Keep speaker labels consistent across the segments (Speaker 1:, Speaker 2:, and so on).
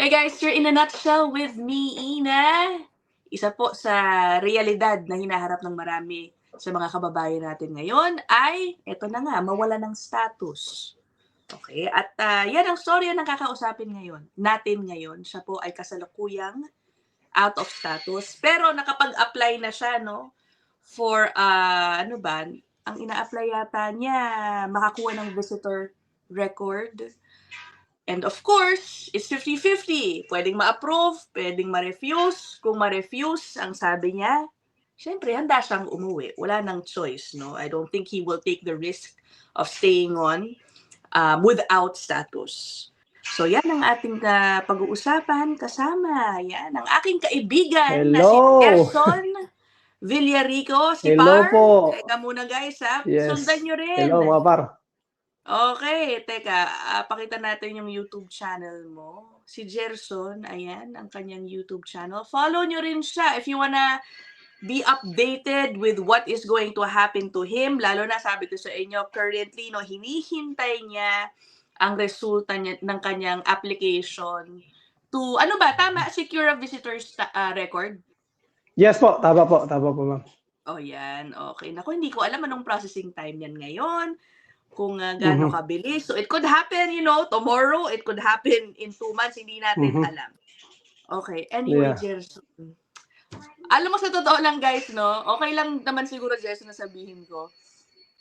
Speaker 1: Hey guys, you're in a nutshell with me, Ina. Isa po sa realidad na hinaharap ng marami sa mga kababayan natin ngayon ay, eto na nga, mawala ng status. Okay, at yan ang storya ng kakausapin natin ngayon. Siya po ay kasalukuyang out of status, pero nakapag-apply na siya, no? For, ano ba, ang ina-apply yata niya, makakuha ng visitor record. And of course, it's 50-50. Pwedeng ma-approve, pwedeng ma-refuse. Kung ma-refuse, ang sabi niya, syempre, handa siyang umuwi. Wala nang choice, no? I don't think he will take the risk of staying on without status. So yan ang ating pag-uusapan kasama. Yan, ang aking kaibigan na si Gerson Villarico, si
Speaker 2: Hello
Speaker 1: Par.
Speaker 2: po.
Speaker 1: Teka muna guys, ha?
Speaker 2: Yes.
Speaker 1: Sundan nyo rin.
Speaker 2: Hello mga par.
Speaker 1: Okay, teka, pakita natin yung YouTube channel mo. Si Gerson, ayan, ang kanyang YouTube channel. Follow nyo rin siya if you wanna be updated with what is going to happen to him. Lalo na, sabi ko sa inyo, currently, no, hinihintay niya ang resulta niya, ng kanyang application to, ano ba, tama, secure a visitor's record?
Speaker 2: Yes po, tama po ma'am.
Speaker 1: Oh, yan, okay. Naku, hindi ko alam anong processing time yan ngayon. Kung gaano kabilis. So it could happen, tomorrow. It could happen in 2 months. Hindi natin alam. Okay. Anyway, Gerson. Alam mo, sa totoo lang, guys, no? Okay lang naman siguro, Gerson, na sabihin ko.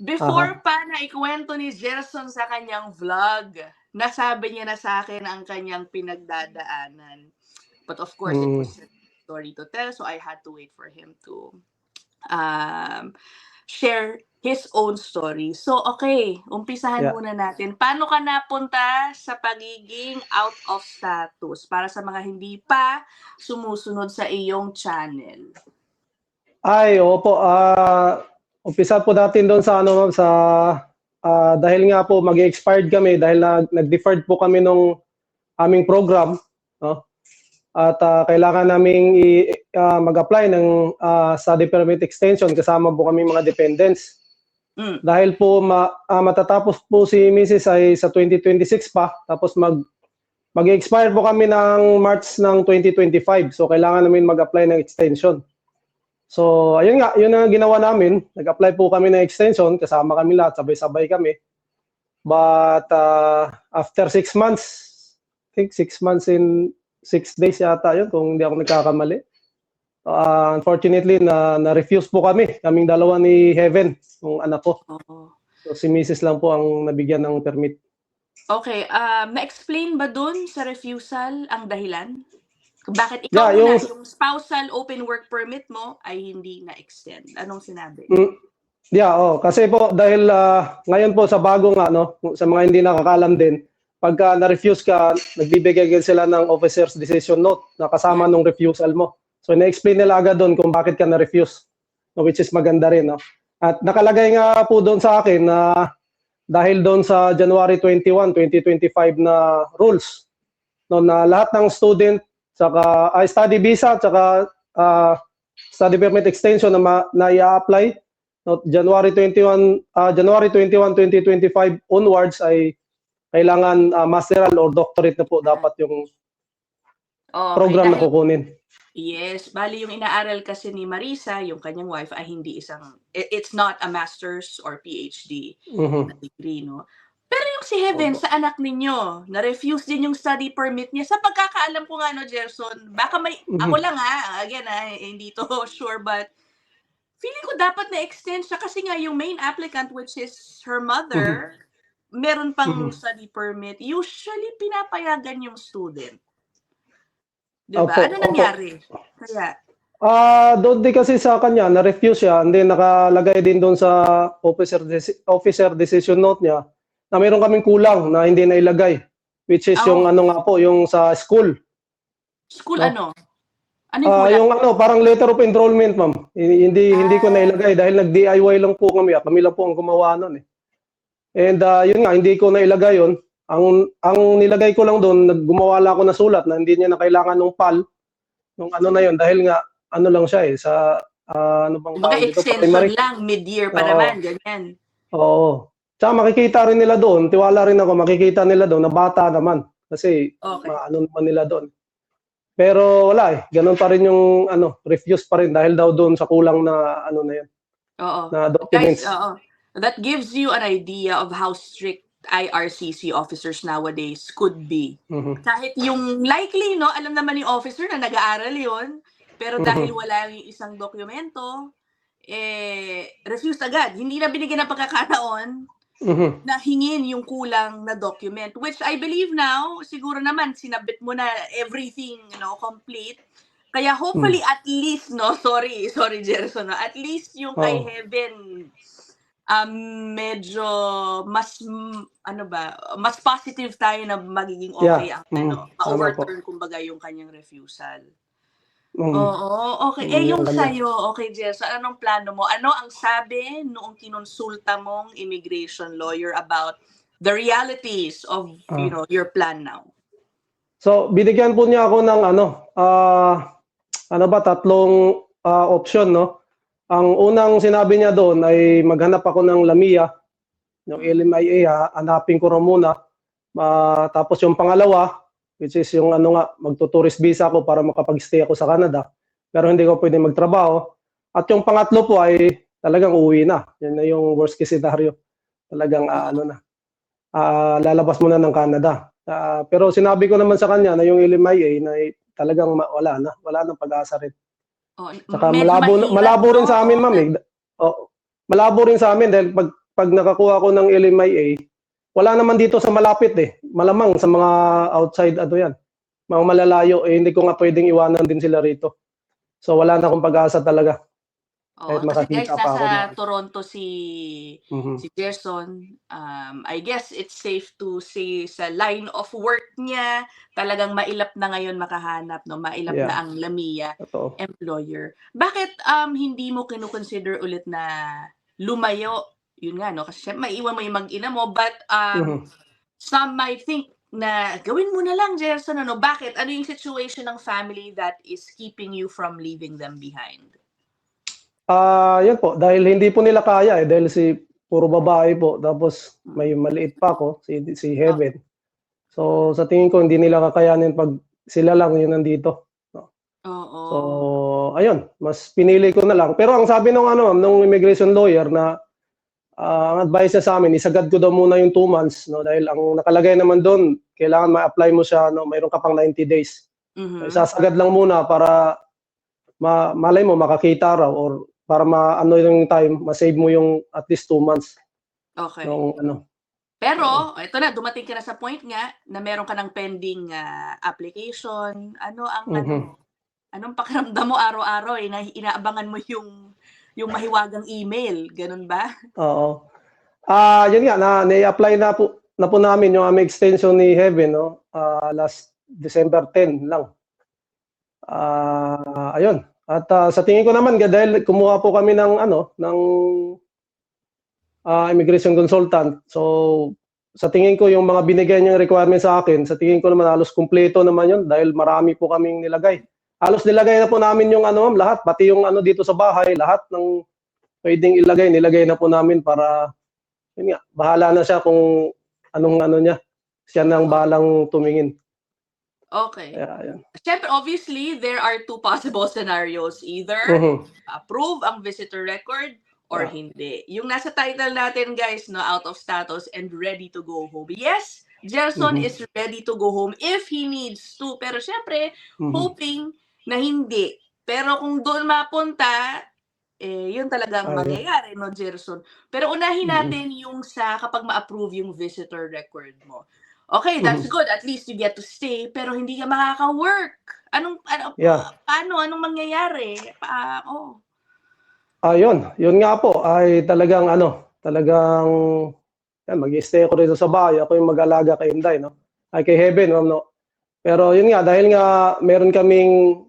Speaker 1: Before pa na ikwento ni Gerson sa kanyang vlog, nasabi niya na sa akin ang kanyang pinagdadaanan. But of course, it was a story to tell. So I had to wait for him to share his own story. So, okay, umpisahan muna natin. Paano ka napunta sa pagiging out of status para sa mga hindi pa sumusunod sa iyong channel?
Speaker 2: Ay, opo. Umpisa po natin doon sa dahil nga po mag-expired kami dahil nag-deferred po kami nung aming program, no? At kailangan naming mag-apply ng study permit extension kasama po kami mga dependents. Dahil po matatapos po si Mrs. ay sa 2026 pa, tapos mag-expire po kami ng March ng 2025. So kailangan namin mag-apply ng extension. So ayun nga, yun ang ginawa namin. Nag-apply po kami ng extension, kasama kami lahat, sabay-sabay kami. But after 6 months, I think 6 months in 6 days yata yun, kung hindi ako nagkakamali. Unfortunately, na-refuse po kaming dalawa ni Heaven, yung anak ko. So si Mrs. lang po ang nabigyan ng permit. Okay,
Speaker 1: na-explain ba dun sa refusal ang dahilan? Bakit ikaw yung spousal open work permit mo ay hindi na-extend? Anong sinabi?
Speaker 2: Kasi po dahil ngayon po sa bago nga, no, sa mga hindi nakakalam din, pagka na-refuse ka, nagbibigay sila ng officer's decision note na kasama nung refusal mo. So, na-explain nila agad doon kung bakit ka na-refuse, no, which is maganda rin. No? At nakalagay nga po doon sa akin na dahil doon sa January 21, 2025 na rules, no, na lahat ng student, saka study visa, saka study permit extension na i-apply, no, January 21, 2025 onwards ay kailangan masteral or doctorate na po dapat yung program na kukunin.
Speaker 1: Yes, bali yung inaaral kasi ni Marisa, yung kanyang wife, ay hindi it's not a master's or PhD na degree, no? Pero yung si Heaven, sa anak ninyo, na-refuse din yung study permit niya. Sa pagkakaalam ko nga, no, Gerson, baka may, ako lang again, hindi to sure, but feeling ko dapat na-extend siya kasi nga yung main applicant, which is her mother, meron pang study permit. Usually, pinapayagan yung student. Diba? Ano nangyari? Kaya?
Speaker 2: Doon din kasi sa kanya, na-refuse siya, and then nakalagay din doon sa officer decision note niya na mayroon kaming kulang na hindi nailagay, which is yung yung sa school.
Speaker 1: School ano? Ano yung kulang?
Speaker 2: Parang letter of enrollment, ma'am. Hindi ko nailagay dahil nag-DIY lang po kami. Kami lang po ang gumawa nun. And yun nga, hindi ko nailagay yun. Ang nilagay ko lang doon, gumawa lang ako na sulat na hindi niya na kailangan ng PAL, nung na yun, dahil nga, lang siya sa,
Speaker 1: extension lang, mid-year pa naman, ganyan.
Speaker 2: Oo. Tsaka makikita rin nila doon, tiwala rin ako, makikita nila doon na bata naman. Kasi, naman nila doon. Pero wala eh, ganun pa rin yung refuse pa rin dahil daw doon sa kulang na na yun,
Speaker 1: Oo.
Speaker 2: na
Speaker 1: Guys,
Speaker 2: documents.
Speaker 1: oo. That gives you an idea of how strict IRCC officers nowadays could be.
Speaker 2: Mhm.
Speaker 1: Kahit yung likely, no, alam naman ni officer na nag-aaral yon, pero dahil
Speaker 2: Mhm.
Speaker 1: wala yung isang dokumento, refused agad. Hindi na binigyan ng pagkakataon
Speaker 2: Mhm.
Speaker 1: na hingin yung kulang na document, which I believe now, siguro naman, sinabit mo na everything, complete. Kaya hopefully,
Speaker 2: Hmm.
Speaker 1: at least, no, sorry, Gerson, no, at least yung kay
Speaker 2: Oo.
Speaker 1: Heaven, medyo mas positive tayo na magiging okay
Speaker 2: Yeah.
Speaker 1: ang
Speaker 2: Tama po.
Speaker 1: ma-overturn kumbaga yung kanyang refusal.
Speaker 2: Mm.
Speaker 1: Oo, okay.
Speaker 2: Yung
Speaker 1: Yung
Speaker 2: kanya.
Speaker 1: sa'yo, okay, Gerson, anong plano mo? Ano ang sabi noong kinonsulta mong immigration lawyer about the realities of,
Speaker 2: Ah.
Speaker 1: your plan now?
Speaker 2: So, binigyan po niya ako ng tatlong option, no? Ang unang sinabi niya doon ay maghanap ako ng LAMIA, yung LMIA, hanapin ko raw muna. Tapos yung pangalawa, which is yung magto-tourist visa ako para makapag-stay ako sa Canada. Pero hindi ko pwede magtrabaho. At yung pangatlo po ay talagang uuwi na. Yan na yung worst case scenario. Talagang lalabas muna ng Canada. Pero sinabi ko naman sa kanya na yung LMIA na talagang wala nang pag-asa rin.
Speaker 1: Oh,
Speaker 2: Saka
Speaker 1: medyo mahirap,
Speaker 2: malabo rin
Speaker 1: no?
Speaker 2: sa amin, ma'am. Malabo rin sa amin dahil pag nakakuha ko ng LMIA, wala naman dito sa malapit eh. Malamang sa mga outside yan. Mga malalayo hindi ko nga pwedeng iwanan din sila rito. So wala na akong pag-asa talaga.
Speaker 1: Oo,
Speaker 2: Kahit
Speaker 1: kasi guys,
Speaker 2: makakita pa ako
Speaker 1: nasa
Speaker 2: ng
Speaker 1: Toronto si
Speaker 2: Mhm.
Speaker 1: Gerson. I guess it's safe to say sa line of work niya, talagang mailap na ngayon makahanap, no? Mailap na
Speaker 2: Yeah,
Speaker 1: ang LAMIA
Speaker 2: totoo.
Speaker 1: employer. Bakit hindi mo kino-consider ulit na lumayo? Yun nga, no? Kasi syempre maiwan mo yung mag-ina mo, but
Speaker 2: Mhm.
Speaker 1: some might think na gawin mo na lang, Gerson, ano? Bakit? Ano yung situation ng family that is keeping you from leaving them behind?
Speaker 2: Yun po, dahil hindi po nila kaya eh, dahil puro babae po, tapos may maliit pa ako, si
Speaker 1: Oh,
Speaker 2: Heaven. So sa tingin ko hindi nila kakayanin pag sila lang yung nandito. No? So
Speaker 1: oo.
Speaker 2: ayun, mas pinili ko na lang. Pero ang sabi nung immigration lawyer na ang advice niya sa amin, isagad ko daw muna yung 2 months, no? Dahil ang nakalagay naman doon, kailangan ma-apply mo siya, no? Mayroon ka pang 90 days. So,
Speaker 1: Mhm.
Speaker 2: isasagad lang muna para malay mo makakita raw or para yung time, ma-save mo yung at least 2 months
Speaker 1: Okay.
Speaker 2: nung oo.
Speaker 1: Pero eto na, dumating ka na sa point nga na meron ka ng pending, application. Ano ang
Speaker 2: Mhm.
Speaker 1: anong pakiramdam mo araw-araw, na inaabangan mo yung mahiwagang email, gano'n ba?
Speaker 2: Oo. Yun nga nai-apply na po namin yung aming extension ni Heaven, no? Last December 10 lang. Ayun. At sa tingin ko naman dahil kumuha po kami ng immigration consultant. So sa tingin ko yung mga binigay niyang requirement sa akin, sa tingin ko naman halos kumpleto naman yun dahil marami po kaming nilagay. Halos nilagay na po namin yung ma'am, lahat, pati yung dito sa bahay, lahat ng pwedeng ilagay, nilagay na po namin para yun nga, bahala na siya kung anong niya. Siya nang
Speaker 1: Oh,
Speaker 2: balang tumingin.
Speaker 1: okay.
Speaker 2: Kaya ayun.
Speaker 1: Siyempre, obviously, there are two possible scenarios. Either
Speaker 2: Mhm.
Speaker 1: approve ang visitor record or
Speaker 2: Yeah.
Speaker 1: hindi. Yung nasa title natin, guys, no, out of status and ready to go home. Yes, Gerson
Speaker 2: Mhm.
Speaker 1: is ready to go home if he needs to. Pero syempre,
Speaker 2: Mhm.
Speaker 1: hoping na hindi. Pero kung doon mapunta, yun talagang
Speaker 2: Ayun.
Speaker 1: mangyayari, no, Gerson? Pero unahin
Speaker 2: Mhm.
Speaker 1: natin yung sa kapag ma-approve yung visitor record mo. Okay, that's
Speaker 2: Mhm.
Speaker 1: good. At least you get to stay, pero hindi ka makaka-work.
Speaker 2: Yeah.
Speaker 1: Paano? Anong mangyayari? Oh.
Speaker 2: Yun nga po ay talagang yan mag-i-stay ako rito sa bahay, ako yung mag-aalaga kay Inday, no? Ay kay Heaven, ma'am, no? Pero yun nga, dahil nga meron kaming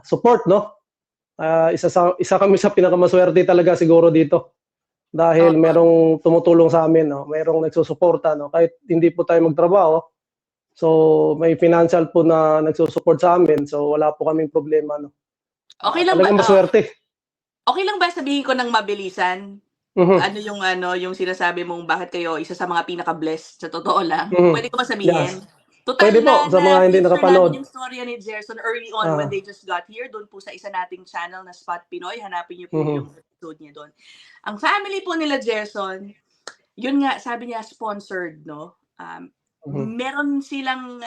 Speaker 2: support, no? Isa kami sa pinakamaswerte talaga siguro dito. Dahil
Speaker 1: Oo.
Speaker 2: merong tumutulong sa amin, no? Merong nagsusuporta, no? Kahit hindi po tayo magtrabaho, so may financial po na nagsusupport sa amin, so wala po kaming problema, no?
Speaker 1: Okay lang ba
Speaker 2: Talagang maswerte.
Speaker 1: okay lang ba sabihin ko ng mabilisan?
Speaker 2: Mhm.
Speaker 1: Yung sinasabi mong bakit kayo isa sa mga pinaka-blessed sa totoo lang?
Speaker 2: Mhm.
Speaker 1: Puwede ko ba
Speaker 2: Yes.
Speaker 1: sabihin? Total
Speaker 2: Pwede po, sa mga hindi
Speaker 1: na-feature
Speaker 2: nakapanood.
Speaker 1: namin yung storya ni Gerson early on when
Speaker 2: Ah,
Speaker 1: they just got here. Doon po sa isa nating channel na Spot Pinoy. Hanapin niyo po
Speaker 2: mhm,
Speaker 1: yung episode niya doon. Ang family po nila Gerson, yun nga, sabi niya, sponsored, no?
Speaker 2: mhm,
Speaker 1: Meron silang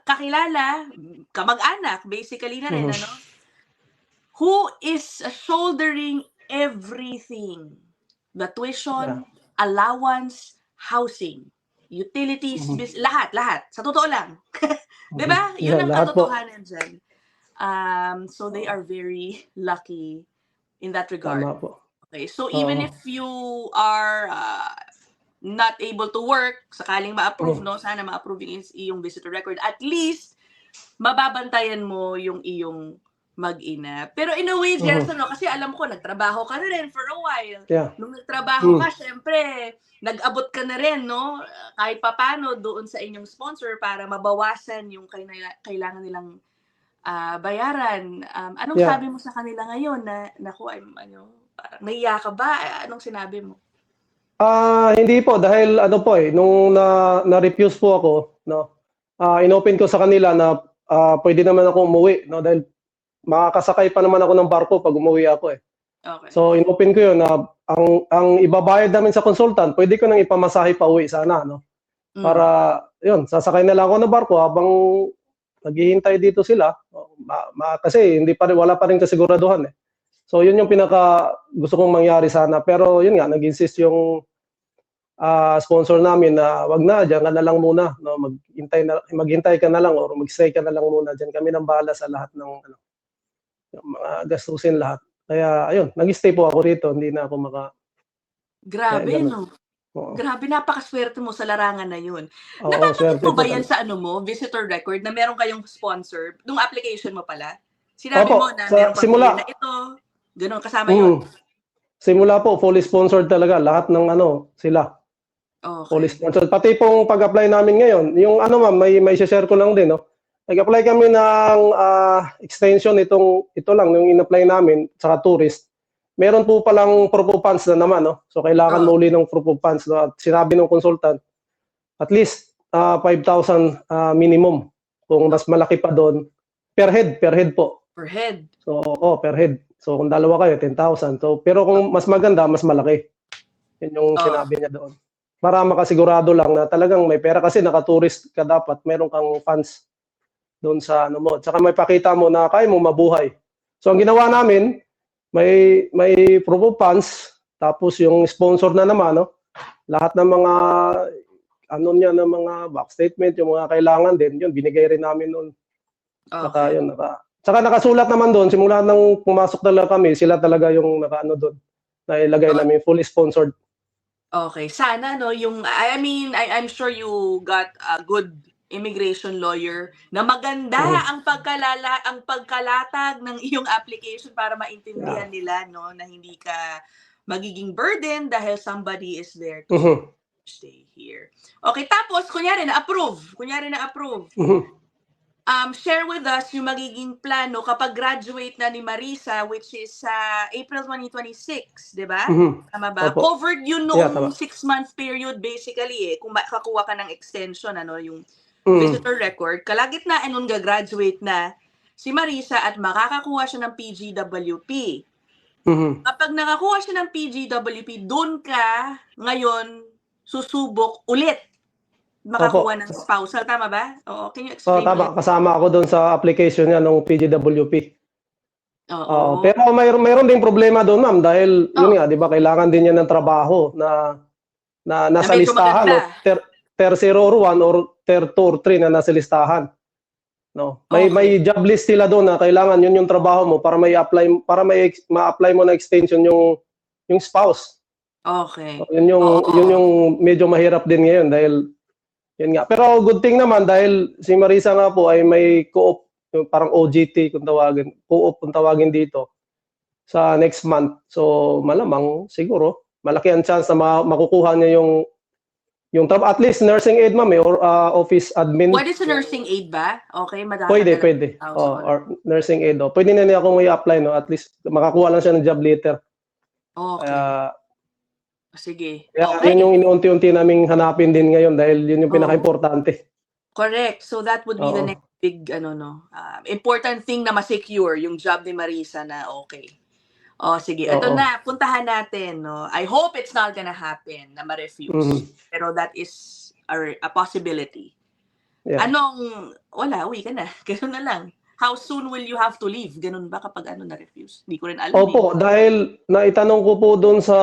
Speaker 1: kakilala, kamag-anak, basically na rin,
Speaker 2: mhm.
Speaker 1: ano? Who is shouldering everything. The
Speaker 2: Yeah.
Speaker 1: tuition, allowance, housing, utilities,
Speaker 2: Mhm,
Speaker 1: lahat. Sa totoo lang.
Speaker 2: mhm.
Speaker 1: 'Di ba? Yun
Speaker 2: Yeah,
Speaker 1: ang
Speaker 2: lahat po.
Speaker 1: katotohanan dyan. So they are very lucky in that regard.
Speaker 2: Tama po.
Speaker 1: Okay, so even
Speaker 2: Oo.
Speaker 1: if you are not able to work, sakaling ma-approve,
Speaker 2: Mhm,
Speaker 1: no? Sana ma-approve yung iyong visitor record. At least, mababantayan mo yung iyong mag-ina. Pero in a way,
Speaker 2: mhm.
Speaker 1: Gerson, no? Kasi alam ko, nagtrabaho ka na rin for a while.
Speaker 2: Yeah.
Speaker 1: Nung nagtrabaho
Speaker 2: Mm.
Speaker 1: ka, syempre, nag-abot ka na rin, no? Kahit papano doon sa inyong sponsor para mabawasan yung kailangan nilang bayaran. Anong
Speaker 2: Yeah.
Speaker 1: sabi mo sa kanila ngayon na, naku, parang naiya ka ba? Anong sinabi mo?
Speaker 2: Hindi po dahil ano po nung na-refuse po ako, no. Inopen ko sa kanila na pwede naman ako umuwi, no, dahil makakasakay pa naman ako ng barko pag umuwi ako.
Speaker 1: Okay.
Speaker 2: So inopen ko 'yun na ang ibabayad namin sa consultant, pwede ko nang ipamasahe pauwi sana, no. Para 'yun, sasakay na lang ako ng barko habang naghihintay dito sila. Kasi wala pa rin kasiguraduhan. So 'yun yung pinaka gusto kong mangyari sana. Pero 'yun nga, nag-insist yung sponsor namin na wag na, diyan ka na lang muna, no, maghintay ka na lang or mag-stay ka na lang muna diyan. Kami nang bahala sa lahat ng yung mga gastusin lahat. Kaya ayun, nag-stay po ako rito, hindi na ako
Speaker 1: Grabe,
Speaker 2: ganun.
Speaker 1: no?
Speaker 2: Oo.
Speaker 1: Grabe, napakaswerte mo sa larangan na yun.
Speaker 2: Oo,
Speaker 1: Napapansin
Speaker 2: swerte
Speaker 1: mo
Speaker 2: po
Speaker 1: ba yan
Speaker 2: talaga.
Speaker 1: sa visitor record na meron kayong sponsor? Nung application mo pala? Sinabi
Speaker 2: Opo,
Speaker 1: mo na
Speaker 2: sa
Speaker 1: merong pamilya
Speaker 2: simula.
Speaker 1: na ito, ganun, kasama yun.
Speaker 2: Simula po fully sponsored talaga lahat ng sila. Fully
Speaker 1: Okay.
Speaker 2: sponsored. Pati pong pag-apply namin ngayon, yung ma'am, may share ko lang din, no. Nag-apply kami ng extension ito lang yung in-apply namin sa tourist. Meron po palang proof of funds na naman, no. So kailangan
Speaker 1: Oh,
Speaker 2: mo uli ng proof of funds, no. At sinabi ng consultant, at least 5,000 minimum. Kung mas malaki pa doon, per head po.
Speaker 1: per head.
Speaker 2: So, per head. So kung dalawa kayo, 10,000. So, pero kung mas maganda, mas malaki. Yun yung
Speaker 1: Oh,
Speaker 2: sinabi niya doon. Para makasigurado lang na talagang may pera kasi naka-tourist ka dapat, meron kang funds doon sa mo. Tsaka may pakita mo na kaya mo mabuhay. So ang ginawa namin, may proof of funds, tapos yung sponsor na naman, no? Lahat ng mga ng mga back statement, yung mga kailangan din, yun binigay rin namin noon. Saka
Speaker 1: okay.
Speaker 2: yun, tsaka nakasulat naman doon, simula nang pumasok talaga kami, sila talaga yung doon, na ilagay
Speaker 1: Oh,
Speaker 2: namin fully sponsored.
Speaker 1: okay. Sana, no, I'm sure you got a good immigration lawyer na maganda ang pagkalatag ng iyong application para
Speaker 2: Yeah.
Speaker 1: maintindihan nila, no, na hindi ka magiging burden dahil somebody is there to
Speaker 2: Mhm.
Speaker 1: stay here. Okay, tapos kunyari na-approve.
Speaker 2: Mhm.
Speaker 1: Share with us yung magiging plano kapag graduate na ni Marisa, which is April 2026, 'di ba?
Speaker 2: Mhm.
Speaker 1: Tama ba?
Speaker 2: Opo.
Speaker 1: Covered yun
Speaker 2: Yeah,
Speaker 1: noong
Speaker 2: tama.
Speaker 1: 6-month period basically kung makakuha ka ng extension, yung
Speaker 2: Mhm.
Speaker 1: visitor record. Kalagitnaan nun gagraduate na si Marisa at makakakuha siya ng PGWP.
Speaker 2: Mhm.
Speaker 1: Kapag nakakuha siya ng PGWP, doon ka ngayon susubok ulit
Speaker 2: Opo.
Speaker 1: makakuha ng spousal, tama ba? Oo, can you explain
Speaker 2: Tama.
Speaker 1: ulit?
Speaker 2: Kasama ako doon sa application niya nung PGWP. Oo.
Speaker 1: Oo.
Speaker 2: Pero mayroon ding problema doon, ma'am, dahil yun
Speaker 1: Oh,
Speaker 2: nga, 'di ba, kailangan din niya ng trabaho na
Speaker 1: na
Speaker 2: nasa
Speaker 1: medyo
Speaker 2: listahan, no?
Speaker 1: maganda.
Speaker 2: Tier 0 or 1 or Tier 2 or 3 na nasa listahan, no? May
Speaker 1: Okay.
Speaker 2: job list sila doon na kailangan yun yung trabaho mo para ma-apply mo na extension yung spouse.
Speaker 1: Okay.
Speaker 2: So, yun yung medyo mahirap din ngayon dahil yun nga. Pero good thing naman dahil si Marisa nga po ay may co-op, yung parang OJT kung tawagin, co-op kung tawagin dito sa next month. So malamang siguro malaki ang chance na makukuha niya yung at least nursing aid, ma'am, or office admin.
Speaker 1: Pwede sa nursing aid ba? Okay, madadagdagan
Speaker 2: Pwede.
Speaker 1: 1,000.
Speaker 2: Or nursing aid. Pwede na niya akong i-apply, no? At least makakuha lang siya ng job letter.
Speaker 1: Okay.
Speaker 2: Kaya
Speaker 1: Sige.
Speaker 2: yun
Speaker 1: Okay.
Speaker 2: yung inuunti-unti naming hanapin din ngayon dahil yun yung
Speaker 1: Oo.
Speaker 2: pinaka-importante.
Speaker 1: Correct. So that would be the
Speaker 2: Oo.
Speaker 1: next big important thing na ma-secure yung job ni Marissa na okay. Oh, sige. Ito
Speaker 2: Oo.
Speaker 1: na, puntahan natin, no. I hope it's not gonna happen na ma-refuse.
Speaker 2: Mhm.
Speaker 1: Pero that is a possibility.
Speaker 2: Yeah.
Speaker 1: Wala, uwi ka na. Ganun na lang. How soon will you have to leave? Ganun ba kapag na-refuse? Hindi ko rin alam eh.
Speaker 2: Opo, dahil naitanong ko po doon sa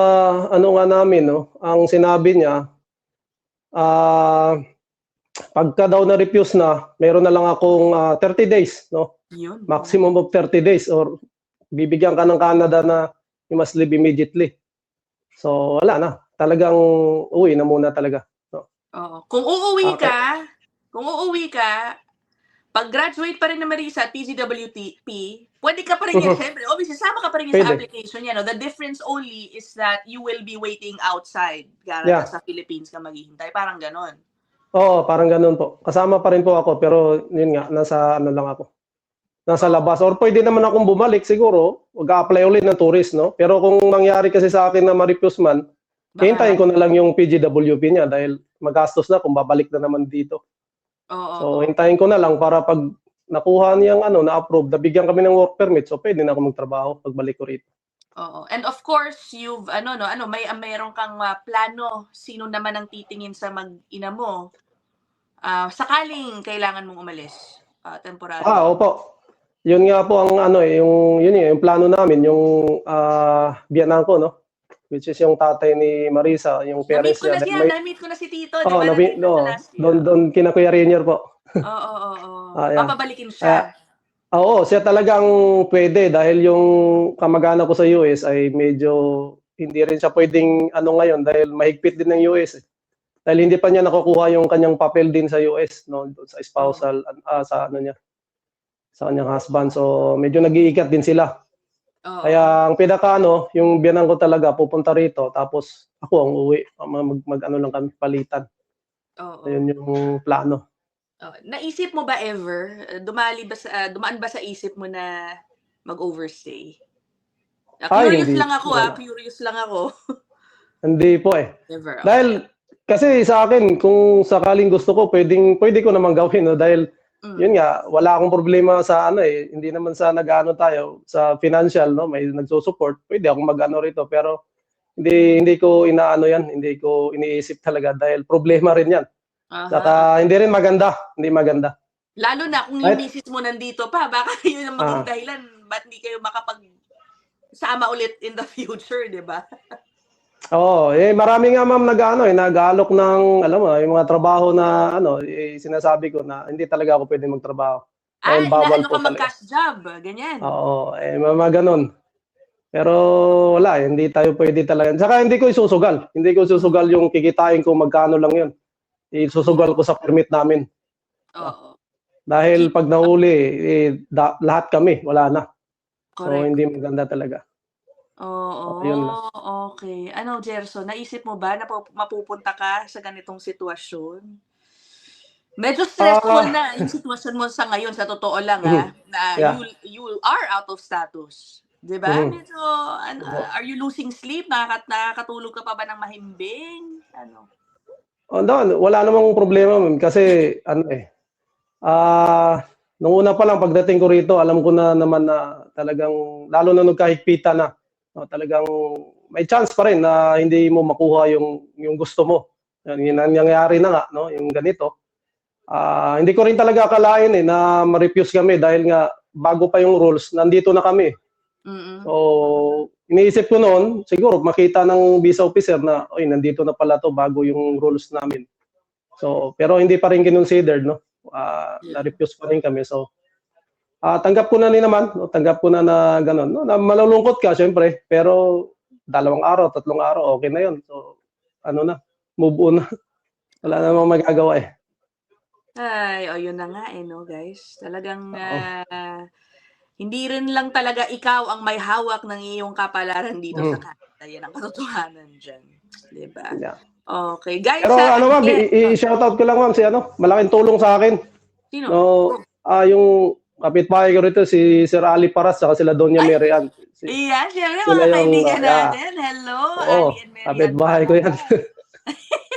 Speaker 2: ano nga namin 'no, ang sinabi niya, ah, pagka daw na-refuse na, meron na lang akong 30 days 'no,
Speaker 1: Yun.
Speaker 2: maximum of 30 days or bibigyan ka ng Canada na you must leave immediately. So wala na, talagang uwi na muna talaga.
Speaker 1: Oo. Kung
Speaker 2: Okay.
Speaker 1: uuwi ka, pag-graduate pa rin ni Marissa at PGWP, pwede ka pa rin yan. Siyempre, obviously, sama ka pa rin yan sa
Speaker 2: Pwede.
Speaker 1: application niya. No? The difference only is that you will be waiting outside Canada.
Speaker 2: Yeah.
Speaker 1: Sa Philippines ka maghihintay. Parang ganon.
Speaker 2: Oo, parang gano'n po. Kasama pa rin po ako pero yun nga, nasa ano lang ako, nasa labas. Or pwede naman akong bumalik siguro, mag-a-apply ulit ng tourist, no? Pero kung mangyari kasi sa akin na ma-refuse man, hintayin ko na lang yung PGWP niya dahil magastos na kung babalik na naman dito. So, hintayin ko na lang para pag nakuha niyang na-approve, nabigyan kami ng work permit, so pwede na ako magtrabaho pagbalik ko rito.
Speaker 1: Oo. And of course, you've mayroon kang plano sino naman ang titingin sa mag-ina mo. Sakaling kailangan mong umalis temporary.
Speaker 2: Opo. Yun nga po ang yung plano namin, yung biyenan ko, no? Which is yung tatay ni Marissa, yung parents niya.
Speaker 1: Na-meet ko na si Tito, di ba?
Speaker 2: Doon kina Kuya Rainier po.
Speaker 1: Oo.
Speaker 2: Yeah.
Speaker 1: Papabalikin siya.
Speaker 2: Oo, siya talagang pwede dahil yung kamag-anak ko sa US ay medyo hindi rin siya pwedeng ngayon dahil mahigpit din ng US. Dahil hindi pa niya nakukuha yung kanyang papel din sa US, no, sa spousal sa sa kanyang husband. So medyo nag-iikat din sila. Kaya ang pinaka yung biyenan ko talaga pupunta rito tapos ako ang uuwi. Mag-ano lang kami palitan. Ayun yung plano.
Speaker 1: Naisip mo ba ever, dumaan ba sa isip mo na mag-overstay? Curious lang ako.
Speaker 2: Hindi po eh.
Speaker 1: Never.
Speaker 2: Dahil kasi sa akin, kung sakaling gusto ko, pwede ko naman gawin, no? Dahil yun nga, wala akong problema sa hindi naman sa nag-ano tayo sa financial, no? May nagsusupport, pwede akong mag-ano rito, pero hindi ko inaano yan, hindi ko iniisip talaga dahil problema rin yan. Saka hindi rin maganda, hindi maganda.
Speaker 1: Lalo na kung yung misis mo nandito pa, baka yun ang maging dahilan, ba't hindi kayo makapag-sama ulit in the future, di ba?
Speaker 2: Oo, marami nga ma'am nag-aalok ng, yung mga trabaho na sinasabi ko na hindi talaga ako pwede magtrabaho. Dahil bawal po talaga.
Speaker 1: Mag-cash job, ganyan.
Speaker 2: Oo, mga ganun. Pero wala, hindi tayo pwede talaga. Saka hindi ko isusugal. Hindi ko isusugal yung kikitain ko magkano lang yun. Isusugal ko sa permit namin.
Speaker 1: Oo.
Speaker 2: Dahil pag nahuli, lahat kami, wala na.
Speaker 1: Correct.
Speaker 2: So hindi maganda talaga.
Speaker 1: Oo, okay. Gerson, naisip mo ba na mapupunta ka sa ganitong sitwasyon? Medyo stressful na yung sitwasyon mo sa ngayon, sa totoo lang na you are out of status. Diba? Medyo, are you losing sleep? Nakakatulog ka pa ba ng mahimbing?
Speaker 2: Wala namang problema kasi nung una pa lang pagdating ko rito, alam ko na naman na talagang, lalo na nagkahigpitan na, talagang may chance pa rin na hindi mo makuha yung gusto mo. Yung nangyayari na nga, no, yung ganito. Hindi ko rin talaga akalain na ma-refuse kami dahil nga bago pa yung rules, nandito na kami. So, iniisip ko noon, siguro makita ng visa officer na, nandito na pala to bago yung rules namin. So, pero hindi pa rin kinonsidered, no? Na-refuse pa rin kami. So, tanggap ko na naman, no? Tanggap ko na gano'n. No? Na malulungkot ka, syempre, pero 2 araw, 3 araw, okay na yun. So, move on na. Wala namang magagawa eh.
Speaker 1: Ay, yun na nga no, guys. Talagang hindi rin lang talaga ikaw ang may hawak ng iyong kapalaran dito sa Canada. Yan ang katotohanan dyan. Diba?
Speaker 2: Yeah. Okay. Guys, pero ma'am, i-shoutout ko lang ma'am si malaking tulong sa akin.
Speaker 1: Sino?
Speaker 2: No, yung kapitbahay ko rito si Sir Ali Paras saka sila Doña Mary Ann.
Speaker 1: Siyempre mga kaibigan natin. Hello, Ali and Mary Ann.
Speaker 2: Kapitbahay ko yan.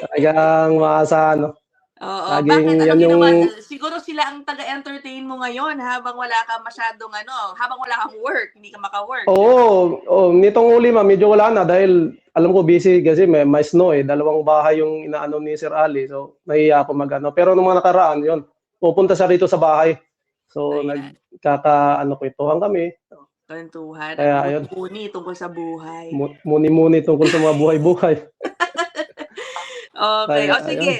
Speaker 2: Talagang maasahan, no?
Speaker 1: Oo, bakit?
Speaker 2: Laging
Speaker 1: Anong
Speaker 2: yan yung,
Speaker 1: ginawa? Siguro sila ang taga-entertain mo ngayon habang wala ka masyadong habang wala kang work, hindi ka maka-work, di ba?
Speaker 2: nitong uli ma'am, medyo wala na dahil alam ko busy kasi may snow eh. Dalawang bahay yung inaano ni Sir Ali. So, nahiya ako mag-ano. Pero nung mga nakaraan, yun, pupunta siya rito sa bahay. So,
Speaker 1: Ayan,
Speaker 2: kwentuhan kami.
Speaker 1: kwentuhan at
Speaker 2: Kaya ayun,
Speaker 1: muni-muni tungkol sa buhay.
Speaker 2: muni-muni tungkol sa mga buhay-buhay.
Speaker 1: Okay,
Speaker 2: Kaya
Speaker 1: o
Speaker 2: ayun.
Speaker 1: sige.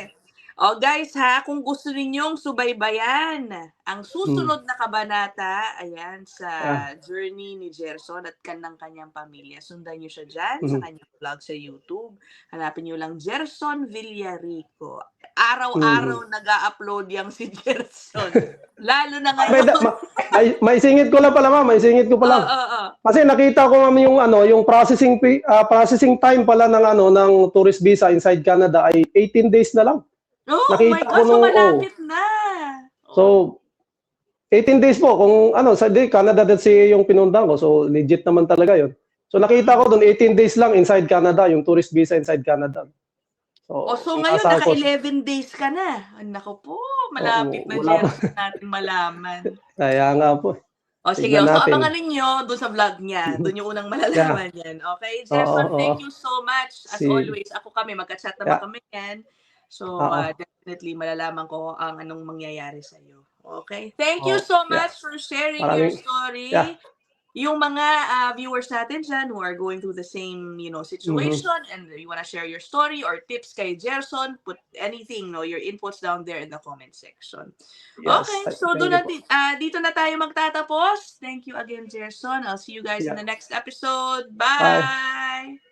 Speaker 1: O guys ha, kung gusto ninyong subaybayan ang
Speaker 2: Hmm.
Speaker 1: susunod na kabanata, ayan, sa
Speaker 2: Ah,
Speaker 1: journey ni Gerson at kanyang pamilya, sundan niyo siya dyan sa
Speaker 2: mhm.
Speaker 1: kanyang vlog sa YouTube. Hanapin niyo lang Gerson Villarico.
Speaker 2: Mhm.
Speaker 1: Araw-araw nag-a-upload yang si Gerson. Lalo na
Speaker 2: May,
Speaker 1: ngayon.
Speaker 2: may singit ko lang pala ma'am, may singit ko pa lang.
Speaker 1: Oo.
Speaker 2: Kasi nakita ko ma'am yung yung processing time pala ng ng tourist visa inside Canada ay 18 days na lang.
Speaker 1: Oh my
Speaker 2: Nakita ko
Speaker 1: God, so
Speaker 2: nung
Speaker 1: malapit na. Oh.
Speaker 2: So 18 days po kung sa Canada.ca yung pinuntahan ko. So legit naman talaga 'yon. So nakita ko doon 18 days lang inside Canada, yung tourist visa inside Canada. So
Speaker 1: So ngayon
Speaker 2: inaasahan ko
Speaker 1: naka-11 days ka na. Ay naku po, malapit na
Speaker 2: wala pa.
Speaker 1: Gerson nating malaman.
Speaker 2: Kaya nga po.
Speaker 1: Sige,
Speaker 2: Tignan
Speaker 1: so
Speaker 2: natin.
Speaker 1: abangan ninyo do'n sa vlog niya, do'n yung unang
Speaker 2: Yeah.
Speaker 1: malalaman yan, okay?
Speaker 2: Oo,
Speaker 1: Gerson,
Speaker 2: oo.
Speaker 1: thank you so much as
Speaker 2: Si
Speaker 1: always. Ako kami, magka-chat naman
Speaker 2: yeah.
Speaker 1: kami yan. So,
Speaker 2: Oo.
Speaker 1: definitely malalaman ko ang anong mangyayari sa'yo, okay? Thank you
Speaker 2: Oo.
Speaker 1: so
Speaker 2: Yeah.
Speaker 1: much for sharing your
Speaker 2: Maraming yeah.
Speaker 1: story. Yung mga viewers natin dyan who are going through the same,
Speaker 2: Mhm.
Speaker 1: situation and you wanna share your story or tips kay Gerson, put anything, your inputs down there in the comment section.
Speaker 2: Yes.
Speaker 1: Okay, so
Speaker 2: Thank you po.
Speaker 1: dito na tayo magtatapos. Thank you again, Gerson. I'll see you guys in
Speaker 2: Yeah.
Speaker 1: the next episode.
Speaker 2: Bye.
Speaker 1: Bye!